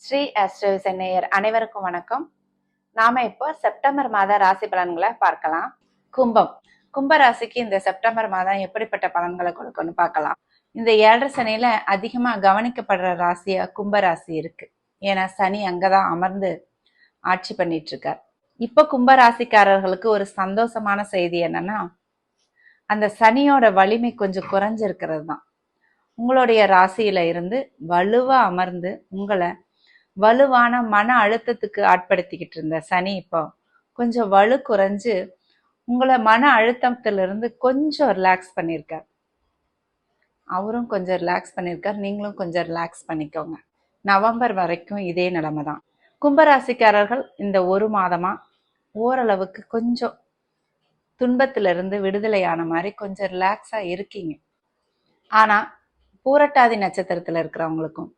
ஸ்ரீ ஆஸ்ட்ரோவிசன் நேயர் அனைவருக்கும் வணக்கம். நாம இப்போ செப்டம்பர் மாத ராசி பலன்களை பார்க்கலாம். கும்ப ராசிக்கு இந்த செப்டம்பர் மாதம் எப்படிப்பட்ட பலன்களை கொடுக்கும்னு பார்க்கலாம். இந்த 7.5 சனியில அதிகமா கவனிக்கப்படுற ராசியா கும்ப ராசி இருக்கு. ஏன்னா சனி அங்கதான் அமர்ந்து ஆட்சி பண்ணிட்டு இருக்கார். இப்ப கும்ப ராசிக்காரர்களுக்கு ஒரு சந்தோஷமான செய்தி என்னன்னா, அந்த சனியோட வலிமை கொஞ்சம் குறைஞ்சிருக்கிறது தான். உங்களுடைய ராசியில இருந்து வலுவா அமர்ந்து உங்களை வலுவான மன அழுத்தத்துக்கு ஆட்படுத்திக்கிட்டு இருந்த சனி இப்போ கொஞ்சம் வலு குறைஞ்சு உங்களை மன அழுத்தத்திலிருந்து கொஞ்சம் ரிலாக்ஸ் பண்ணியிருக்கார். அவரும் கொஞ்சம் ரிலாக்ஸ் பண்ணியிருக்கார், நீங்களும் கொஞ்சம் ரிலாக்ஸ் பண்ணிக்கோங்க. நவம்பர் வரைக்கும் இதே நிலைமை தான். கும்பராசிக்காரர்கள் இந்த ஒரு மாதமா ஓரளவுக்கு கொஞ்சம் துன்பத்திலிருந்து விடுதலையான மாதிரி கொஞ்சம் ரிலாக்ஸா இருக்கீங்க. ஆனா பூரட்டாதி நட்சத்திரத்துல இருக்கிறவங்களுக்கும்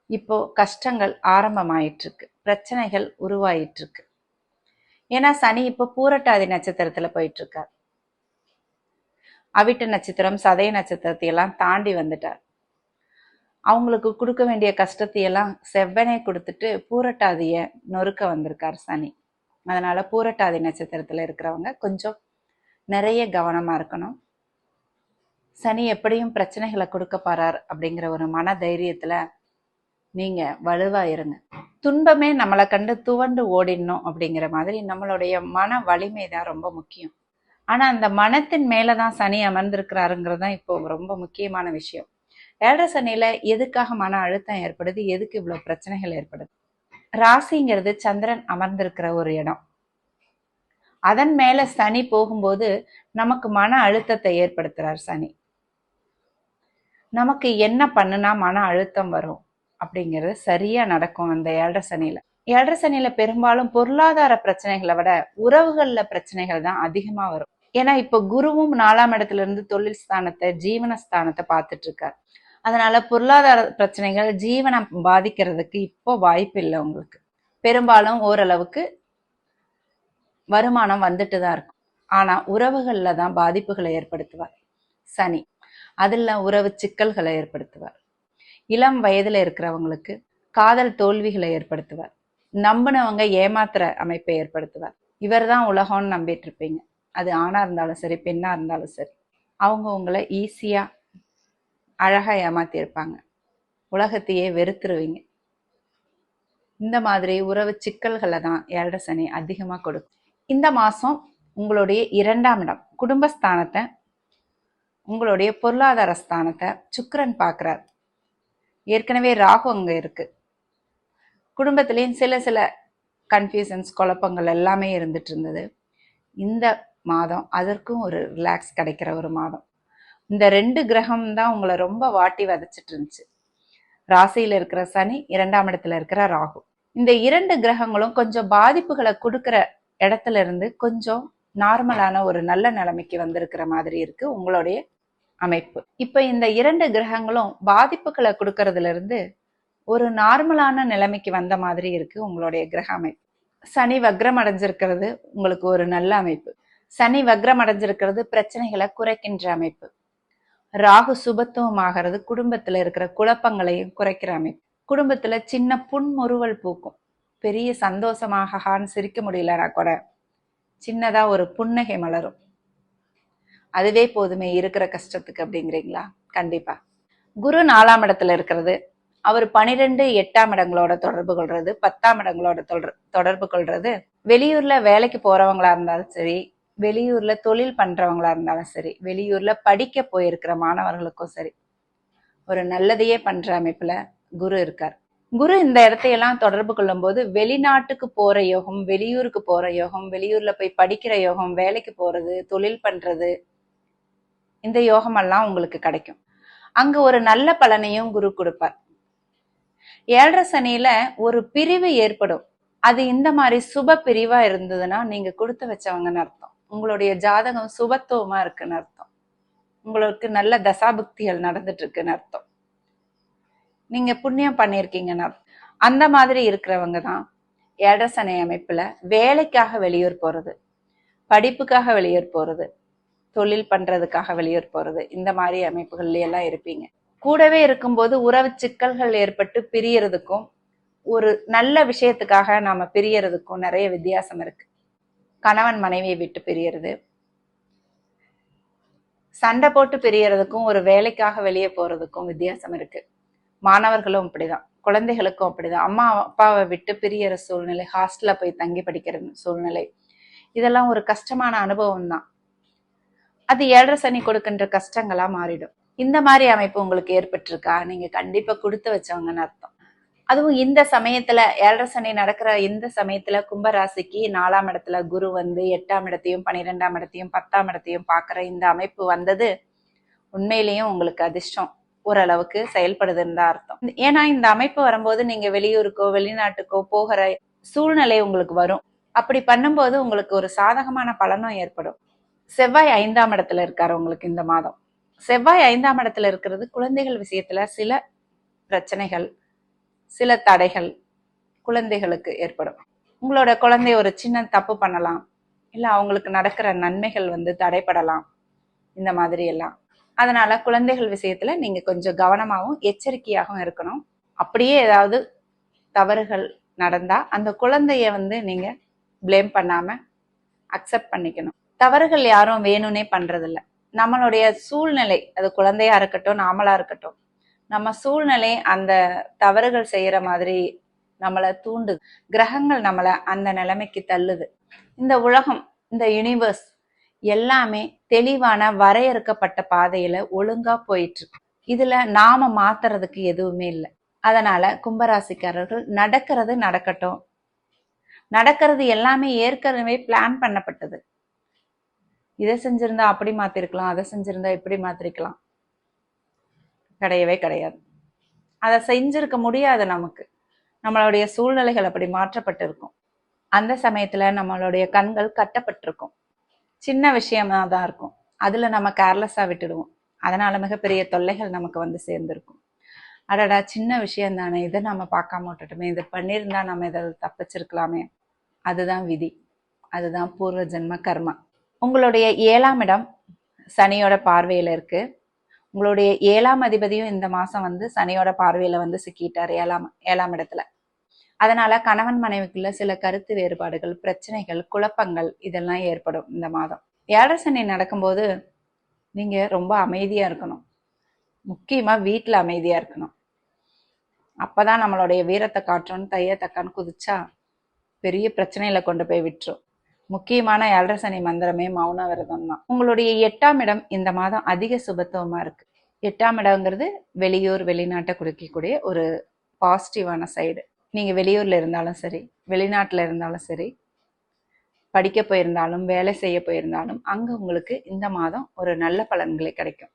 இப்போ கஷ்டங்கள் ஆரம்பமாயிட்டு இருக்கு, பிரச்சனைகள் உருவாயிட்டு இருக்கு. ஏன்னா சனி இப்போ பூரட்டாதி நட்சத்திரத்துல போயிட்டு இருக்கார். அவிட்ட நட்சத்திரம் சதய நட்சத்திரத்தை எல்லாம் தாண்டி வந்துட்டார். அவங்களுக்கு கொடுக்க வேண்டிய கஷ்டத்தையெல்லாம் செவ்வனே கொடுத்துட்டு பூரட்டாதிய நொறுக்க வந்திருக்கார் சனி. அதனால பூரட்டாதி நட்சத்திரத்துல இருக்கிறவங்க கொஞ்சம் நிறைய கவனமா இருக்கணும். சனி எப்படியும் பிரச்சனைகளை கொடுக்க போறார் அப்படிங்கிற ஒரு மன தைரியத்துல நீங்க வலுவா இருங்க. துன்பமே நம்மளை கண்டு துவண்டு ஓடிடணும் அப்படிங்கிற மாதிரி நம்மளுடைய மன வலிமை தான் ரொம்ப முக்கியம். ஆனா அந்த மனத்தின் மேலதான் சனி அமர்ந்திருக்கிறாருங்கிறது தான் இப்போ ரொம்ப முக்கியமான விஷயம். 7.5 சனியில எதுக்காக மன அழுத்தம் ஏற்படுது, எதுக்கு இவ்வளவு பிரச்சனைகள் ஏற்படுது? ராசிங்கிறது சந்திரன் அமர்ந்திருக்கிற ஒரு இடம். அதன் மேல சனி போகும்போது நமக்கு மன அழுத்தத்தை ஏற்படுத்துறார் சனி. நமக்கு என்ன பண்ணுனா மன அழுத்தம் வரும் அப்படிங்கிறது சரியா நடக்கும் அந்த 7.5 சனியில. 7.5 சனியில பெரும்பாலும் பொருளாதார பிரச்சனைகளை விட உறவுகள்ல பிரச்சனைகள் தான் அதிகமா வரும். ஏன்னா இப்ப குருவும் 4ஆம் இடத்துல இருந்து தொழில் ஸ்தானத்தை ஜீவனஸ்தானத்தை பார்த்துட்டு இருக்கார். அதனால பொருளாதார பிரச்சனைகள் ஜீவனம் பாதிக்கிறதுக்கு இப்போ வாய்ப்பு இல்லை. உங்களுக்கு பெரும்பாலும் ஓரளவுக்கு வருமானம் வந்துட்டு தான் இருக்கும். ஆனா உறவுகள்ல தான் பாதிப்புகளை ஏற்படுத்துவார் சனி. அதுல உறவு சிக்கல்களை ஏற்படுத்துவார். இளம் வயதுல இருக்கிறவங்களுக்கு காதல் தோல்விகளை ஏற்படுத்துவார். நம்பினவங்க ஏமாத்துற அமைப்பை ஏற்படுத்துவார். இவர் தான் உலகம்னு நம்பிட்டு இருப்பீங்க. அது ஆணா இருந்தாலும் சரி பெண்ணா இருந்தாலும் சரி, அவங்க உங்களை ஈஸியா அழகா ஏமாத்தி இருப்பாங்க. உலகத்தையே வெறுத்துருவீங்க. இந்த மாதிரி உறவு சிக்கல்களை தான் 7.5 சனி அதிகமா கொடுக்கும். இந்த மாசம் உங்களுடைய 2ஆம் இடம் குடும்பஸ்தானத்தை, உங்களுடைய பொருளாதார ஸ்தானத்தை சுக்கிரன் பார்க்கிறார். ஏற்கனவே ராகு அங்க இருக்கு. குடும்பத்திலேயும் சில கன்ஃபியூஷன்ஸ் குழப்பங்கள் எல்லாமே இருந்துட்டு இருந்தது. இந்த மாதம் அதற்கும் ஒரு ரிலாக்ஸ் கிடைக்கிற ஒரு மாதம். இந்த 2 கிரகம் தான் உங்களை ரொம்ப வாட்டி வதச்சிட்டு இருந்துச்சு. ராசியில இருக்கிற சனி, 2ஆம் இடத்துல இருக்கிற ராகு. இந்த 2 கிரகங்களும் கொஞ்சம் பாதிப்புகளை கொடுக்கிற இடத்துல இருந்து கொஞ்சம் நார்மலான ஒரு நல்ல நிலைமைக்கு வந்திருக்கிற மாதிரி இருக்கு உங்களுடைய அமைப்பு. இப்ப இந்த 2 கிரகங்களும் பாதிப்புகளை கொடுக்கறதுல இருந்து ஒரு நார்மலான நிலைமைக்கு வந்த மாதிரி இருக்கு உங்களுடைய கிரக அமைப்பு. சனி வக்ரம் அடைஞ்சிருக்கிறது உங்களுக்கு ஒரு நல்ல அமைப்பு. சனி வக்ரம் அடைஞ்சிருக்கிறது பிரச்சனைகளை குறைக்கின்ற அமைப்பு. ராகு சுபத்துவம் ஆகிறது குடும்பத்துல இருக்கிற குழப்பங்களையும் குறைக்கிற அமைப்பு. குடும்பத்துல சின்ன புன்முறுவல் பூக்கும். பெரிய சந்தோஷமாக சிரிக்க முடியலனா கூட சின்னதா ஒரு புன்னகை மலரும். அதுவே போதுமே இருக்கிற கஷ்டத்துக்கு அப்படிங்கிறீங்களா? கண்டிப்பா. குரு 4ஆம் இடத்துல இருக்கிறது, அவர் 12 8ஆம் இடங்களோட தொடர்பு கொள்றது, 10ஆம் இடங்களோட தொடர்பு கொள்றது, வெளியூர்ல வேலைக்கு போறவங்களா இருந்தாலும் சரி, வெளியூர்ல தொழில் பண்றவங்களா இருந்தாலும் சரி, வெளியூர்ல படிக்க போயிருக்கிற மாணவர்களுக்கும் சரி, ஒரு நல்லதையே பண்ற அமைப்புல குரு இருக்கார். குரு இந்த இடத்தையெல்லாம் தொடர்பு கொள்ளும் போது வெளிநாட்டுக்கு போற யோகம், வெளியூருக்கு போற யோகம், வெளியூர்ல போய் படிக்கிற யோகம், வேலைக்கு போறது, தொழில் பண்றது, இந்த யோகம் எல்லாம் உங்களுக்கு கிடைக்கும். அங்க ஒரு நல்ல பலனையும் குரு கொடுப்பார். 7.5 சனியில ஒரு பிரிவு ஏற்படும். அது இந்த மாதிரி சுப பிரிவா இருந்ததுன்னா நீங்க கொடுத்து வச்சவங்கன்னு அர்த்தம். உங்களுடைய ஜாதகம் சுபத்துவமா இருக்குன்னு அர்த்தம். உங்களுக்கு நல்ல தசாபுக்திகள் நடந்துட்டு இருக்குன்னு அர்த்தம். நீங்க புண்ணியம் பண்ணியிருக்கீங்கன்னு அர்த்தம். அந்த மாதிரி இருக்கிறவங்க தான் 7.5 சனி அமைப்புல வேலைக்காக வெளியூர் போறது, படிப்புக்காக வெளியூர் போறது, தொழில் பண்றதுக்காக வெளியூர் போறது, இந்த மாதிரி அமைப்புகள்ல எல்லாம் இருப்பீங்க. கூடவே இருக்கும்போது உறவு சிக்கல்கள் ஏற்பட்டு பிரியறதுக்கும் ஒரு நல்ல விஷயத்துக்காக நாம பிரியறதுக்கும் நிறைய வித்தியாசம் இருக்கு. கணவன் மனைவியை விட்டு பிரியறது, சண்டை போட்டு பிரியறதுக்கும் ஒரு வேலைக்காக வெளியே போறதுக்கும் வித்தியாசம் இருக்கு. மாணவர்களும் அப்படிதான், குழந்தைகளுக்கும் அப்படிதான். அம்மா அப்பாவை விட்டு பிரியற சூழ்நிலை, ஹாஸ்டல்ல போய் தங்கி படிக்கிற சூழ்நிலை, இதெல்லாம் ஒரு கஷ்டமான அனுபவம் தான். அது 7.5 சனி கொடுக்கின்ற கஷ்டங்களா மாறிடும். இந்த மாதிரி அமைப்பு உங்களுக்கு ஏற்பட்டிருக்கா? நீங்க கண்டிப்பா கொடுத்து வச்சவங்கன்னு அர்த்தம். அதுவும் இந்த சமயத்துல 7.5 சனி நடக்கிற இந்த சமயத்துல கும்பராசிக்கு 4ஆம் இடத்துல குரு வந்து 8ஆம் இடத்தையும் 12ஆம் இடத்தையும் 10ஆம் இடத்தையும் பாக்குற இந்த அமைப்பு வந்தது உண்மையிலேயும் உங்களுக்கு அதிர்ஷ்டம் ஓரளவுக்கு செயல்படுதுன்னு தான் அர்த்தம். ஏன்னா இந்த அமைப்பு வரும்போது நீங்க வெளியூருக்கோ வெளிநாட்டுக்கோ போகிற சூழ்நிலை உங்களுக்கு வரும். அப்படி பண்ணும்போது உங்களுக்கு ஒரு சாதகமான பலனும் ஏற்படும். செவ்வாய் 5ஆம் இடத்துல இருக்காரு உங்களுக்கு இந்த மாதம். செவ்வாய் 5ஆம் இடத்துல இருக்கிறது குழந்தைகள் விஷயத்துல சில பிரச்சனைகள், சில தடைகள் குழந்தைகளுக்கு ஏற்படும். உங்களோட குழந்தை ஒரு சின்ன தப்பு பண்ணலாம், இல்ல அவங்களுக்கு நடக்கிற நன்மைகள் வந்து தடைப்படலாம், இந்த மாதிரி எல்லாம். அதனால குழந்தைகள் விஷயத்துல நீங்க கொஞ்சம் கவனமாகவும் எச்சரிக்கையாகவும் இருக்கணும். அப்படியே ஏதாவது தவறுகள் நடந்தா அந்த குழந்தைய வந்து நீங்க பிளேம் பண்ணாம அக்செப்ட் பண்ணிக்கணும். தவறுகள் யாரும் வேணும்னே பண்றதில்ல. நம்மளுடைய சூழ்நிலை, அது குழந்தையா இருக்கட்டும் நாமளா இருக்கட்டும், நம்ம சூழ்நிலை அந்த தவறுகள் செய்யற மாதிரி நம்மளை தூண்டு. கிரகங்கள் நம்மளை அந்த நிலைமைக்கு தள்ளுது. இந்த உலகம், இந்த யூனிவர்ஸ் எல்லாமே தெளிவான வரையறுக்கப்பட்ட பாதையில ஒழுங்கா போயிட்டு இருக்கு. இதுல நாம மாத்துறதுக்கு எதுவுமே இல்லை. அதனால கும்பராசிக்காரர்கள் நடக்கிறது நடக்கட்டும். நடக்கிறது எல்லாமே ஏற்கனவே பிளான் பண்ணப்பட்டது. இதை செஞ்சிருந்தா அப்படி மாத்திருக்கலாம், அதை செஞ்சிருந்தா இப்படி மாத்திருக்கலாம், கிடையவே கிடையாது. அதை செஞ்சிருக்க முடியாது. நமக்கு நம்மளுடைய சூழ்நிலைகள் அப்படி மாற்றப்பட்டு இருக்கும். அந்த சமயத்துல நம்மளுடைய கண்கள் கட்டப்பட்டிருக்கும். சின்ன விஷயமா தான் இருக்கும், அதுல நம்ம கேர்லெஸ்ஸா விட்டுடுவோம். அதனால மிகப்பெரிய தொல்லைகள் நமக்கு வந்து சேர்ந்திருக்கும். அடடா சின்ன விஷயம் தானே, இதை நம்ம பார்க்காம விட்டுட்டுமே, இதை பண்ணியிருந்தா நம்ம இதை தப்பிச்சிருக்கலாமே. அதுதான் விதி, அதுதான் பூர்வ ஜென்ம கர்மா. உங்களுடைய 7ஆம் இடம் சனியோட பார்வையில இருக்கு. உங்களுடைய 7ஆம் அதிபதியும் இந்த மாசம் வந்து சனியோட பார்வையில வந்து சிக்கிட்டார் 7ஆம் இடத்துல. அதனால கணவன் மனைவிக்குள்ள சில கருத்து வேறுபாடுகள், பிரச்சனைகள், குழப்பங்கள் இதெல்லாம் ஏற்படும் இந்த மாதம். 7.5 சனி நடக்கும்போது நீங்க ரொம்ப அமைதியா இருக்கணும். முக்கியமா வீட்டுல அமைதியா இருக்கணும். அப்பதான் நம்மளுடைய வீரத்தை காட்டுறோன்னு தைய தக்கான்னு குதிச்சா பெரிய பிரச்சனையில கொண்டு போய் விட்டுரும். முக்கியமான 7.5 சனி மந்திரமே மௌன விரதம் தான். உங்களுடைய 8ஆம் இடம் இந்த மாதம் அதிக சுபத்துவமா இருக்கு. 8ஆம் இடம்ங்கிறது வெளியூர் வெளிநாட்டை குறிக்கக்கூடிய ஒரு பாசிட்டிவான சைடு. நீங்க வெளியூர்ல இருந்தாலும் சரி, வெளிநாட்டுல இருந்தாலும் சரி, படிக்க போயிருந்தாலும் வேலை செய்ய போயிருந்தாலும் அங்க உங்களுக்கு இந்த மாதம் ஒரு நல்ல பலன்களை கிடைக்கும்.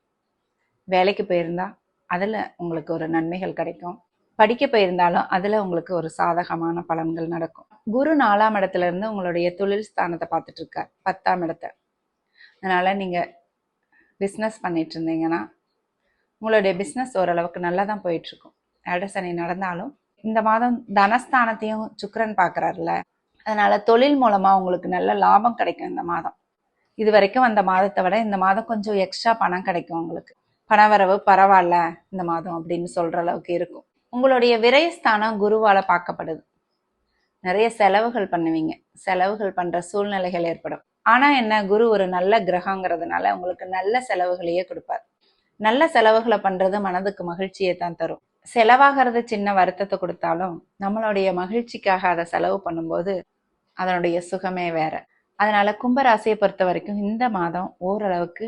வேலைக்கு போயிருந்தா அதுல உங்களுக்கு ஒரு நன்மைகள் கிடைக்கும். படிக்க போயிருந்தாலும் அதுல உங்களுக்கு ஒரு சாதகமான பலன்கள் நடக்கும். குரு 4ஆம் இடத்துல இருந்து உங்களுடைய தொழில் ஸ்தானத்தை பார்த்துட்டு இருக்கார், 10ஆம் இடத்தை. அதனால நீங்க பிஸ்னஸ் பண்ணிட்டு இருந்தீங்கன்னா உங்களுடைய பிஸ்னஸ் ஓரளவுக்கு நல்லா தான் போயிட்டு இருக்கும். 7.5 சனி நடந்தாலும் இந்த மாதம் தனஸ்தானத்தையும் சுக்கிரன் பார்க்கறாருல, அதனால தொழில் மூலமா உங்களுக்கு நல்ல லாபம் கிடைக்கும் இந்த மாதம். இது வரைக்கும் அந்த மாதத்தை விட இந்த மாதம் கொஞ்சம் எக்ஸ்ட்ரா பணம் கிடைக்கும். உங்களுக்கு பணவரவு பரவாயில்ல இந்த மாதம் அப்படின்னு சொல்ற அளவுக்கு இருக்கும். உங்களுடைய விரயஸ்தானம் குருவால பார்க்கப்படுது. நிறைய செலவுகள் பண்ணுவீங்க, செலவுகள் பண்ற சூழ்நிலைகள் ஏற்படும். ஆனா என்ன, குரு ஒரு நல்ல கிரகங்கிறதுனால உங்களுக்கு நல்ல செலவுகளையே கொடுப்பார். நல்ல செலவுகளை பண்றது மனதுக்கு மகிழ்ச்சியை தான் தரும். செலவாகிறது சின்ன வருத்தத்தை கொடுத்தாலும் நம்மளுடைய மகிழ்ச்சிக்காக அதை செலவு பண்ணும்போது அதனுடைய சுகமே வேற. அதனால கும்பராசியை பொறுத்த வரைக்கும் இந்த மாதம் ஓரளவுக்கு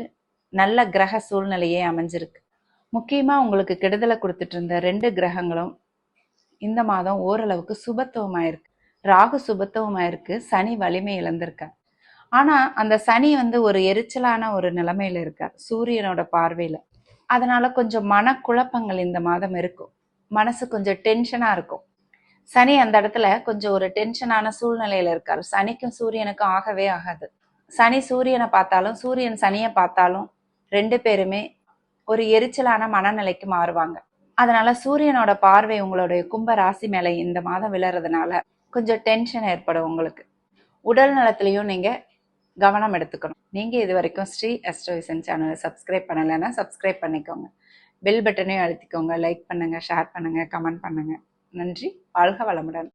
நல்ல கிரக சூழ்நிலையே அமைஞ்சிருக்கு. முக்கியமா உங்களுக்கு கெடுதலை கொடுத்துட்டு இருந்த 2 கிரகங்களும் இந்த மாதம் ஓரளவுக்கு சுபத்துவமாயிருக்கு. ராகு சுபத்துவமாயிருக்கு, சனி வலிமை இழந்திருக்கார். ஆனா அந்த சனி வந்து ஒரு எரிச்சலான ஒரு நிலைமையில இருக்கார் சூரியனோட பார்வையில. அதனால கொஞ்சம் மனக்குழப்பங்கள் இந்த மாதம் இருக்கும். மனசு கொஞ்சம் டென்ஷனா இருக்கும். சனி அந்த இடத்துல கொஞ்சம் ஒரு டென்ஷனான சூழ்நிலையில இருக்காரு. சனிக்கும் சூரியனுக்கும் ஆகவே ஆகாது. சனி சூரியனை பார்த்தாலும் சூரியன் சனியை பார்த்தாலும் 2 பேருமே ஒரு எரிச்சலான மனநிலைக்கு மாறுவாங்க. அதனால சூரியனோட பார்வை உங்களுடைய கும்ப ராசி மேல இந்த மாதம் விழறதுனால கொஞ்சம் டென்ஷன் ஏற்படும் உங்களுக்கு. உடல் நலத்திலையும் நீங்க கவனம் எடுத்துக்கணும். நீங்க இது வரைக்கும் ஸ்ரீ அஸ்ட்ரோவிஷன் சேனலை சப்ஸ்கிரைப் பண்ணலைன்னா சப்ஸ்கிரைப் பண்ணிக்கோங்க. பெல் பட்டனையும் அழுத்திக்கோங்க. லைக் பண்ணுங்க, ஷேர் பண்ணுங்க, கமெண்ட் பண்ணுங்க. நன்றி. வாழ்க வளமுடன்.